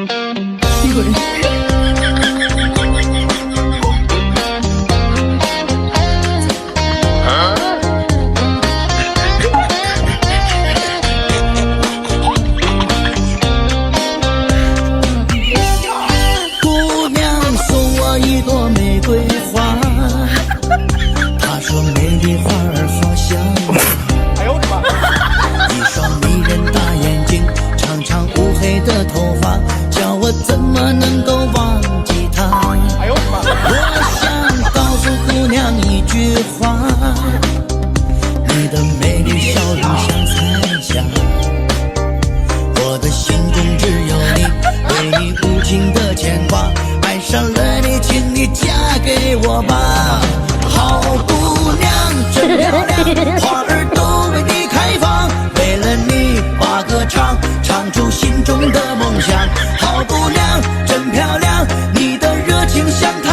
一个人。姑娘送我一朵玫瑰花，她说美丽花儿好像哎呦我的妈！一双迷人大眼睛，长长乌黑的头发，叫我怎么能够忘记她？哎呦我的妈！我想告诉姑娘一句话，你的美丽笑容像彩霞，我的心中只有你，对你无尽的牵挂，爱上了你，请你嫁给我吧。好姑娘真漂亮，花儿都为你开放，为了你把歌唱，唱出心中的梦想。好姑娘真漂亮，你的热情像太